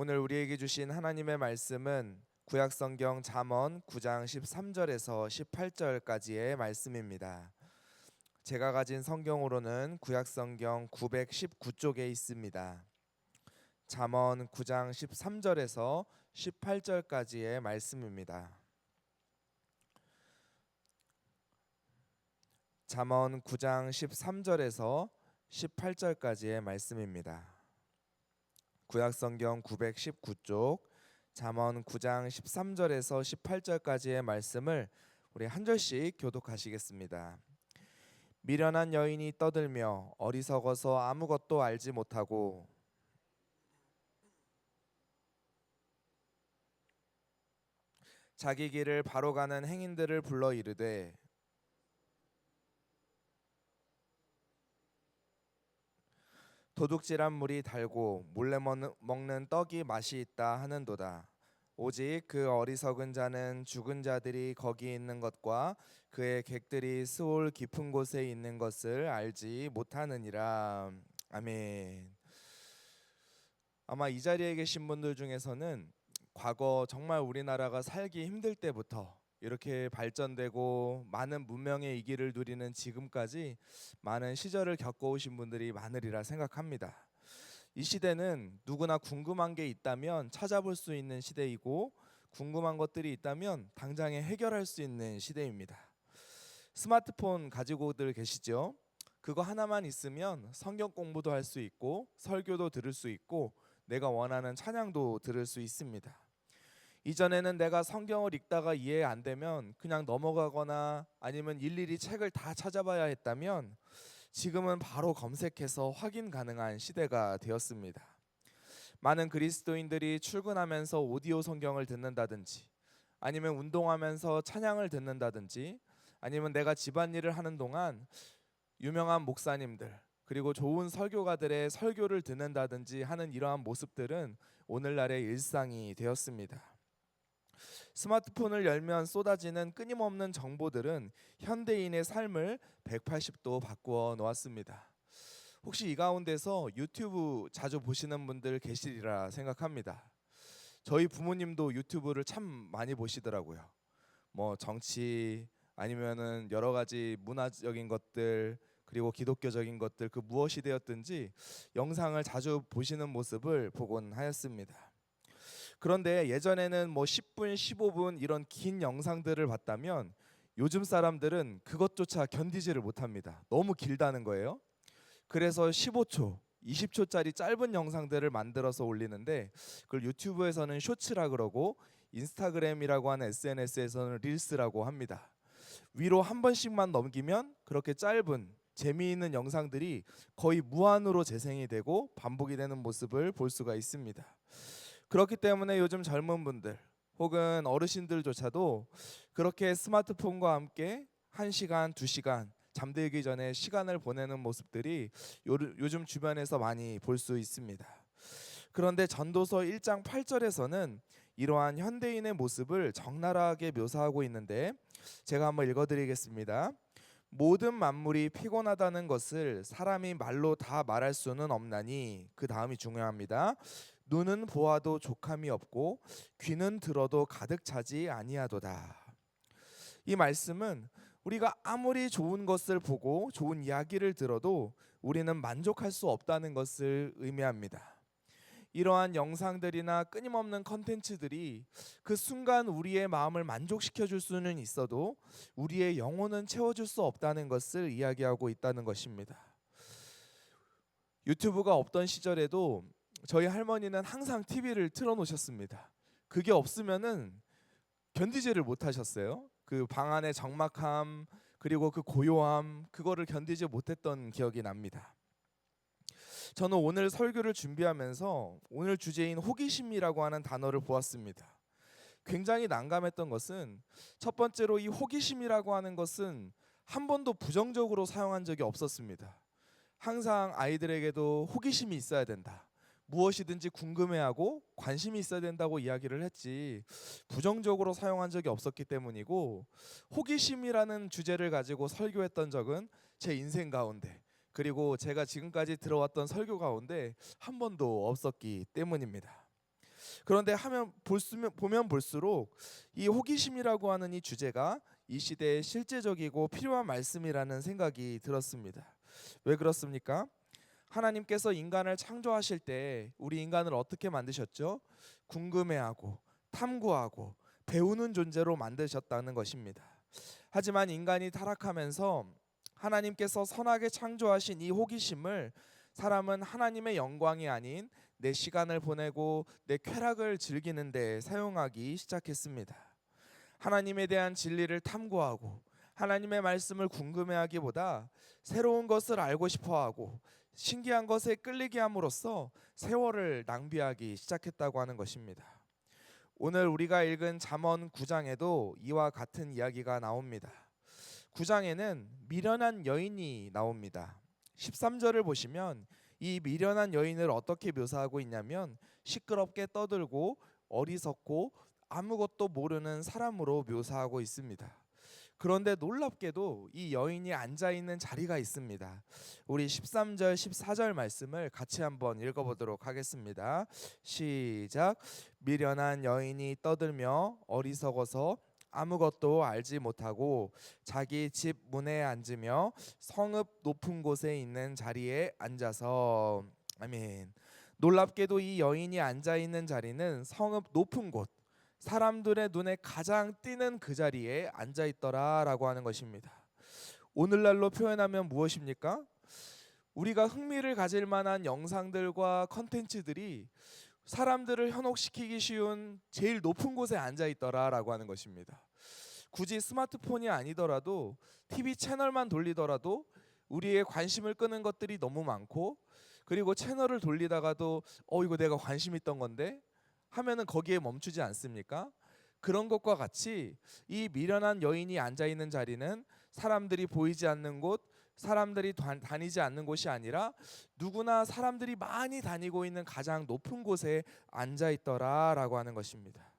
오늘 우리에게 주신 하나님의 말씀은 구약성경 잠언 9장 13절에서 18절까지의 말씀입니다. 제가 가진 성경으로는 구약성경 919쪽에 있습니다. 잠언 9장 13절에서 18절까지의 말씀입니다. 잠언 9장 13절에서 18절까지의 말씀입니다. 구약성경 919쪽 잠언 9장 13절에서 18절까지의 말씀을 우리 한 절씩 교독하시겠습니다. 미련한 여인이 떠들며 어리석어서 아무것도 알지 못하고 자기 길을 바로 가는 행인들을 불러 이르되 도둑질한 물이 달고 몰래 먹는 떡이 맛이 있다 하는도다. 오직 그 어리석은 자는 죽은 자들이 거기 있는 것과 그의 객들이 스올 깊은 곳에 있는 것을 알지 못하느니라. 아멘. 아마 이 자리에 계신 분들 중에서는 과거 정말 우리나라가 살기 힘들 때부터 이렇게 발전되고 많은 문명의 이기를 누리는 지금까지 많은 시절을 겪어오신 분들이 많으리라 생각합니다. 이 시대는 누구나 궁금한 게 있다면 찾아볼 수 있는 시대이고 궁금한 것들이 있다면 당장에 해결할 수 있는 시대입니다. 스마트폰 가지고들 계시죠? 그거 하나만 있으면 성경 공부도 할 수 있고 설교도 들을 수 있고 내가 원하는 찬양도 들을 수 있습니다. 이전에는 내가 성경을 읽다가 이해 안 되면 그냥 넘어가거나 아니면 일일이 책을 다 찾아봐야 했다면 지금은 바로 검색해서 확인 가능한 시대가 되었습니다. 많은 그리스도인들이 출근하면서 오디오 성경을 듣는다든지 아니면 운동하면서 찬양을 듣는다든지 아니면 내가 집안일을 하는 동안 유명한 목사님들 그리고 좋은 설교가들의 설교를 듣는다든지 하는 이러한 모습들은 오늘날의 일상이 되었습니다. 스마트폰을 열면 쏟아지는 끊임없는 정보들은 현대인의 삶을 180도 바꾸어 놓았습니다. 혹시 이 가운데서 유튜브 자주 보시는 분들 계시리라 생각합니다. 저희 부모님도 유튜브를 참 많이 보시더라고요. 뭐 정치 아니면은 여러 가지 문화적인 것들 그리고 기독교적인 것들 그 무엇이 되었든지 영상을 자주 보시는 모습을 보곤 하였습니다. 그런데 예전에는 뭐 10분, 15분 이런 긴 영상들을 봤다면 요즘 사람들은 그것조차 견디지를 못합니다. 너무 길다는 거예요. 그래서 15초, 20초짜리 짧은 영상들을 만들어서 올리는데 그걸 유튜브에서는 쇼츠라 그러고 인스타그램이라고 하는 SNS에서는 릴스라고 합니다. 위로 한 번씩만 넘기면 그렇게 짧은 재미있는 영상들이 거의 무한으로 재생이 되고 반복이 되는 모습을 볼 수가 있습니다. 그렇기 때문에 요즘 젊은 분들 혹은 어르신들조차도 그렇게 스마트폰과 함께 1시간, 2시간 잠들기 전에 시간을 보내는 모습들이 요즘 주변에서 많이 볼 수 있습니다. 그런데 전도서 1장 8절에서는 이러한 현대인의 모습을 적나라하게 묘사하고 있는데 제가 한번 읽어드리겠습니다. 모든 만물이 피곤하다는 것을 사람이 말로 다 말할 수는 없나니 그 다음이 중요합니다. 눈은 보아도 족함이 없고 귀는 들어도 가득 차지 아니하도다. 이 말씀은 우리가 아무리 좋은 것을 보고 좋은 이야기를 들어도 우리는 만족할 수 없다는 것을 의미합니다. 이러한 영상들이나 끊임없는 컨텐츠들이 그 순간 우리의 마음을 만족시켜 줄 수는 있어도 우리의 영혼은 채워줄 수 없다는 것을 이야기하고 있다는 것입니다. 유튜브가 없던 시절에도 저희 할머니는 항상 TV를 틀어놓으셨습니다. 그게 없으면은 견디지를 못하셨어요. 그 방 안의 적막함 그리고 그 고요함 그거를 견디지 못했던 기억이 납니다. 저는 오늘 설교를 준비하면서 오늘 주제인 호기심이라고 하는 단어를 보았습니다. 굉장히 난감했던 것은 첫 번째로 이 호기심이라고 하는 것은 한 번도 부정적으로 사용한 적이 없었습니다. 항상 아이들에게도 호기심이 있어야 된다. 무엇이든지 궁금해하고 관심이 있어야 된다고 이야기를 했지 부정적으로 사용한 적이 없었기 때문이고 호기심이라는 주제를 가지고 설교했던 적은 제 인생 가운데 그리고 제가 지금까지 들어왔던 설교 가운데 한 번도 없었기 때문입니다. 그런데 보면 볼수록 이 호기심이라고 하는 이 주제가 이 시대에 실제적이고 필요한 말씀이라는 생각이 들었습니다. 왜 그렇습니까? 하나님께서 인간을 창조하실 때 우리 인간을 어떻게 만드셨죠? 궁금해하고 탐구하고 배우는 존재로 만드셨다는 것입니다. 하지만 인간이 타락하면서 하나님께서 선하게 창조하신 이 호기심을 사람은 하나님의 영광이 아닌 내 시간을 보내고 내 쾌락을 즐기는 데 사용하기 시작했습니다. 하나님에 대한 진리를 탐구하고 하나님의 말씀을 궁금해하기보다 새로운 것을 알고 싶어하고 신기한 것에 끌리게 함으로써 세월을 낭비하기 시작했다고 하는 것입니다. 오늘 우리가 읽은 잠언 9장에도 이와 같은 이야기가 나옵니다. 9장에는 미련한 여인이 나옵니다. 13절을 보시면 이 미련한 여인을 어떻게 묘사하고 있냐면 시끄럽게 떠들고 어리석고 아무것도 모르는 사람으로 묘사하고 있습니다. 그런데 놀랍게도 이 여인이 앉아 있는 자리가 있습니다. 우리 13절 14절 말씀을 같이 한번 읽어보도록 하겠습니다. 시작. 미련한 여인이 떠들며 어리석어서 아무것도 알지 못하고 자기 집 문에 앉으며 성읍 높은 곳에 있는 자리에 앉아서. 아멘. 놀랍게도 이 여인이 앉아 있는 자리는 성읍 높은 곳, 사람들의 눈에 가장 띄는 그 자리에 앉아 있더라라고 하는 것입니다. 오늘날로 표현하면 무엇입니까? 우리가 흥미를 가질 만한 영상들과 컨텐츠들이 사람들을 현혹시키기 쉬운 제일 높은 곳에 앉아 있더라라고 하는 것입니다. 굳이 스마트폰이 아니더라도 TV 채널만 돌리더라도 우리의 관심을 끄는 것들이 너무 많고, 그리고 채널을 돌리다가도 이거 내가 관심 있던 건데 하면은 거기에 멈추지 않습니까? 그런 것과 같이 이 미련한 여인이 앉아 있는 자리는 사람들이 보이지 않는 곳, 사람들이 다니지 않는 곳이 아니라 누구나 사람들이 많이 다니고 있는 가장 높은 곳에 앉아 있더라라고 하는 것입니다.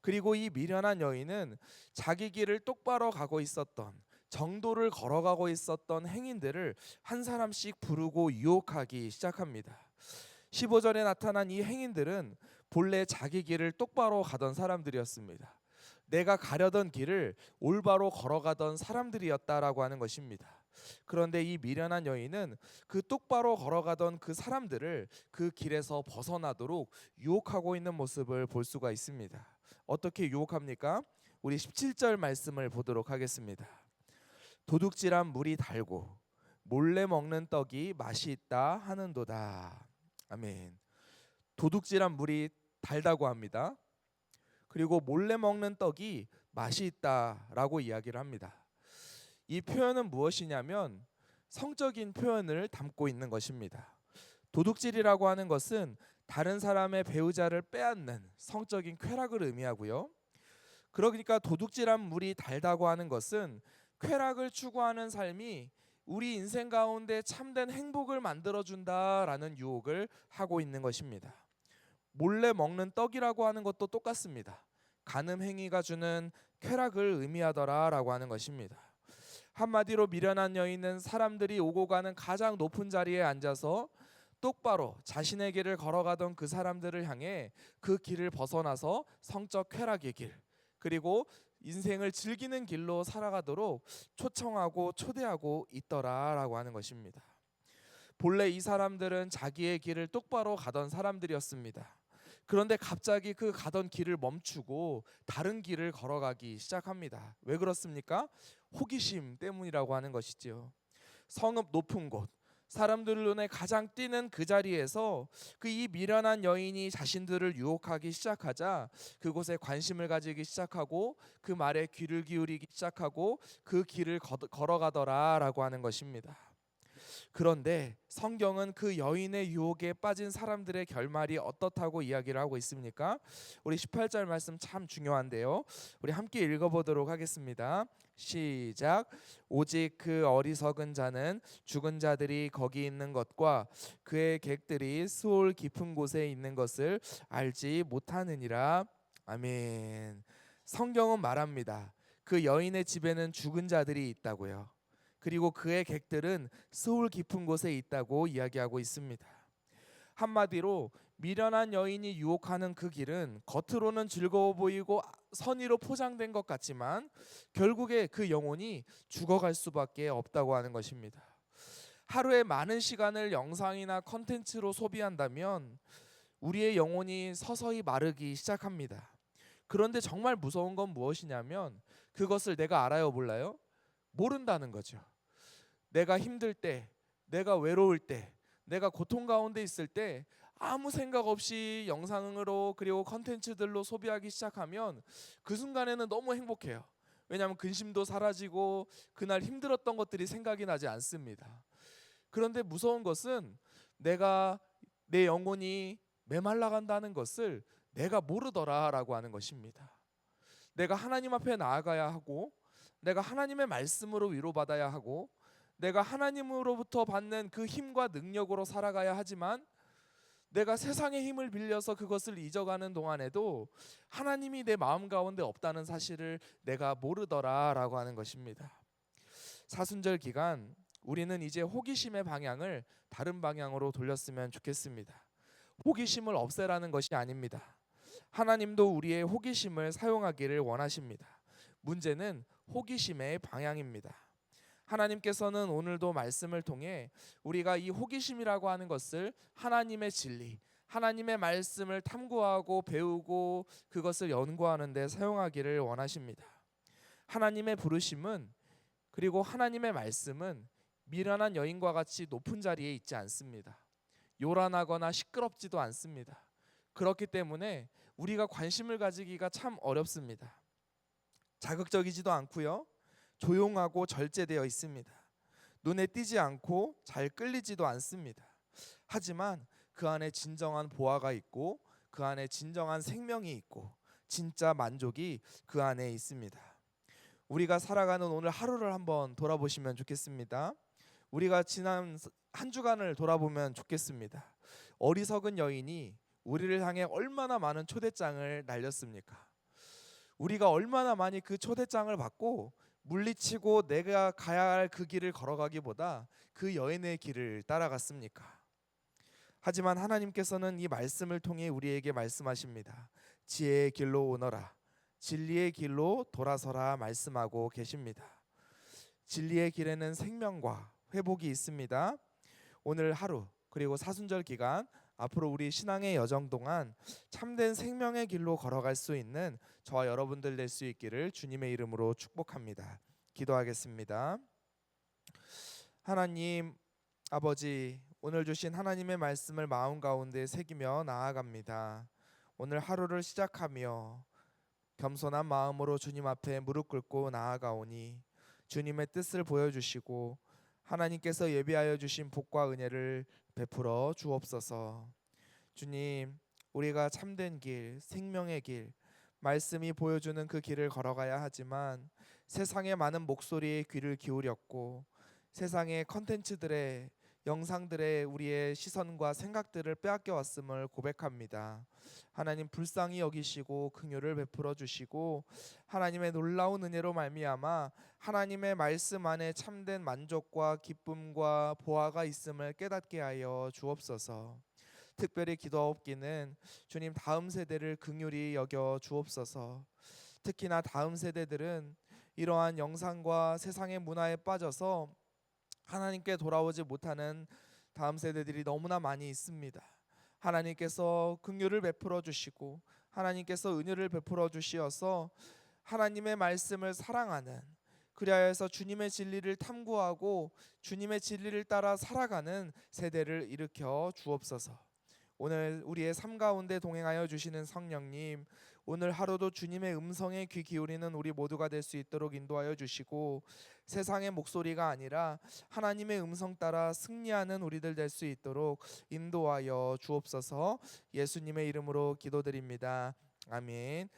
그리고 이 미련한 여인은 자기 길을 똑바로 가고 있었던, 정도를 걸어가고 있었던 행인들을 한 사람씩 부르고 유혹하기 시작합니다. 15절에 나타난 이 행인들은 본래 자기 길을 똑바로 가던 사람들이었습니다. 내가 가려던 길을 올바로 걸어가던 사람들이었다라고 하는 것입니다. 그런데 이 미련한 여인은 그 똑바로 걸어가던 그 사람들을 그 길에서 벗어나도록 유혹하고 있는 모습을 볼 수가 있습니다. 어떻게 유혹합니까? 우리 17절 말씀을 보도록 하겠습니다. 도둑질한 물이 달고 몰래 먹는 떡이 맛이 있다 하는도다. 아멘. 도둑질한 물이 달다고 합니다. 그리고 몰래 먹는 떡이 맛이 있다라고 이야기를 합니다. 이 표현은 무엇이냐면 성적인 표현을 담고 있는 것입니다. 도둑질이라고 하는 것은 다른 사람의 배우자를 빼앗는 성적인 쾌락을 의미하고요. 그러니까 도둑질한 물이 달다고 하는 것은 쾌락을 추구하는 삶이 우리 인생 가운데 참된 행복을 만들어준다라는 유혹을 하고 있는 것입니다. 몰래 먹는 떡이라고 하는 것도 똑같습니다. 간음 행위가 주는 쾌락을 의미하더라라고 하는 것입니다. 한마디로 미련한 여인은 사람들이 오고 가는 가장 높은 자리에 앉아서 똑바로 자신의 길을 걸어가던 그 사람들을 향해 그 길을 벗어나서 성적 쾌락의 길, 그리고 인생을 즐기는 길로 살아가도록 초청하고 초대하고 있더라라고 하는 것입니다. 본래 이 사람들은 자기의 길을 똑바로 가던 사람들이었습니다. 그런데 갑자기 그 가던 길을 멈추고 다른 길을 걸어가기 시작합니다. 왜 그렇습니까? 호기심 때문이라고 하는 것이지요. 성읍 높은 곳, 사람들 눈에 가장 띄는 그 자리에서 그 이 미련한 여인이 자신들을 유혹하기 시작하자 그곳에 관심을 가지기 시작하고 그 말에 귀를 기울이기 시작하고 그 길을 걸어가더라라고 하는 것입니다. 그런데 성경은 그 여인의 유혹에 빠진 사람들의 결말이 어떻다고 이야기를 하고 있습니까? 우리 18절 말씀 참 중요한데요. 우리 함께 읽어보도록 하겠습니다. 시작. 오직 그 어리석은 자는 죽은 자들이 거기 있는 것과 그의 객들이 수올 깊은 곳에 있는 것을 알지 못하느니라. 아멘. 성경은 말합니다. 그 여인의 집에는 죽은 자들이 있다고요. 그리고 그의 객들은 스올 깊은 곳에 있다고 이야기하고 있습니다. 한마디로 미련한 여인이 유혹하는 그 길은 겉으로는 즐거워 보이고 선의로 포장된 것 같지만 결국에 그 영혼이 죽어갈 수밖에 없다고 하는 것입니다. 하루에 많은 시간을 영상이나 컨텐츠로 소비한다면 우리의 영혼이 서서히 마르기 시작합니다. 그런데 정말 무서운 건 무엇이냐면 그것을 내가 알아요, 몰라요? 모른다는 거죠. 내가 힘들 때, 내가 외로울 때, 내가 고통 가운데 있을 때 아무 생각 없이 영상으로 그리고 컨텐츠들로 소비하기 시작하면 그 순간에는 너무 행복해요. 왜냐하면 근심도 사라지고 그날 힘들었던 것들이 생각이 나지 않습니다. 그런데 무서운 것은 내 영혼이 메말라 간다는 것을 내가 모르더라라고 하는 것입니다. 내가 하나님 앞에 나아가야 하고 내가 하나님의 말씀으로 위로받아야 하고 내가 하나님으로부터 받는 그 힘과 능력으로 살아가야 하지만 내가 세상의 힘을 빌려서 그것을 잊어가는 동안에도 하나님이 내 마음 가운데 없다는 사실을 내가 모르더라라고 하는 것입니다. 사순절 기간 우리는 이제 호기심의 방향을 다른 방향으로 돌렸으면 좋겠습니다. 호기심을 없애라는 것이 아닙니다. 하나님도 우리의 호기심을 사용하기를 원하십니다. 문제는 호기심의 방향입니다. 하나님께서는 오늘도 말씀을 통해 우리가 이 호기심이라고 하는 것을 하나님의 진리, 하나님의 말씀을 탐구하고 배우고 그것을 연구하는 데 사용하기를 원하십니다. 하나님의 부르심은 그리고 하나님의 말씀은 미련한 여인과 같이 높은 자리에 있지 않습니다. 요란하거나 시끄럽지도 않습니다. 그렇기 때문에 우리가 관심을 가지기가 참 어렵습니다. 자극적이지도 않고요. 조용하고 절제되어 있습니다. 눈에 띄지 않고 잘 끌리지도 않습니다. 하지만 그 안에 진정한 보화가 있고 그 안에 진정한 생명이 있고 진짜 만족이 그 안에 있습니다. 우리가 살아가는 오늘 하루를 한번 돌아보시면 좋겠습니다. 우리가 지난 한 주간을 돌아보면 좋겠습니다. 어리석은 여인이 우리를 향해 얼마나 많은 초대장을 날렸습니까? 우리가 얼마나 많이 그 초대장을 받고 물리치고 내가 가야 할 그 길을 걸어가기보다 그 여인의 길을 따라갔습니까? 하지만 하나님께서는 이 말씀을 통해 우리에게 말씀하십니다. 지혜의 길로 오너라, 진리의 길로 돌아서라 말씀하고 계십니다. 진리의 길에는 생명과 회복이 있습니다. 오늘 하루 그리고 사순절 기간 앞으로 우리 신앙의 여정 동안 참된 생명의 길로 걸어갈 수 있는 저와 여러분들 될 수 있기를 주님의 이름으로 축복합니다. 기도하겠습니다. 하나님 아버지, 오늘 주신 하나님의 말씀을 마음 가운데 새기며 나아갑니다. 오늘 하루를 시작하며 겸손한 마음으로 주님 앞에 무릎 꿇고 나아가오니 주님의 뜻을 보여주시고 하나님께서 예비하여 주신 복과 은혜를 베풀어 주옵소서. 주님, 우리가 참된 길, 생명의 길, 말씀이 보여주는 그 길을 걸어가야 하지만 세상의 많은 목소리에 귀를 기울였고 세상의 컨텐츠들의 영상들의 우리의 시선과 생각들을 빼앗겨 왔음을 고백합니다. 하나님 불쌍히 여기시고 긍휼을 베풀어 주시고 하나님의 놀라운 은혜로 말미암아 하나님의 말씀 안에 참된 만족과 기쁨과 보화가 있음을 깨닫게 하여 주옵소서. 특별히 기도하옵기는 주님 다음 세대를 긍휼히 여겨 주옵소서. 특히나 다음 세대들은 이러한 영상과 세상의 문화에 빠져서 하나님께 돌아오지 못하는 다음 세대들이 너무나 많이 있습니다. 하나님께서 긍휼을 베풀어 주시고 하나님께서 은혜를 베풀어 주시어서 하나님의 말씀을 사랑하는, 그리하여서 주님의 진리를 탐구하고 주님의 진리를 따라 살아가는 세대를 일으켜 주옵소서. 오늘 우리의 삶 가운데 동행하여 주시는 성령님, 오늘 하루도 주님의 음성에 귀 기울이는 우리 모두가 될 수 있도록 인도하여 주시고 세상의 목소리가 아니라 하나님의 음성 따라 승리하는 우리들 될 수 있도록 인도하여 주옵소서. 예수님의 이름으로 기도드립니다. 아멘.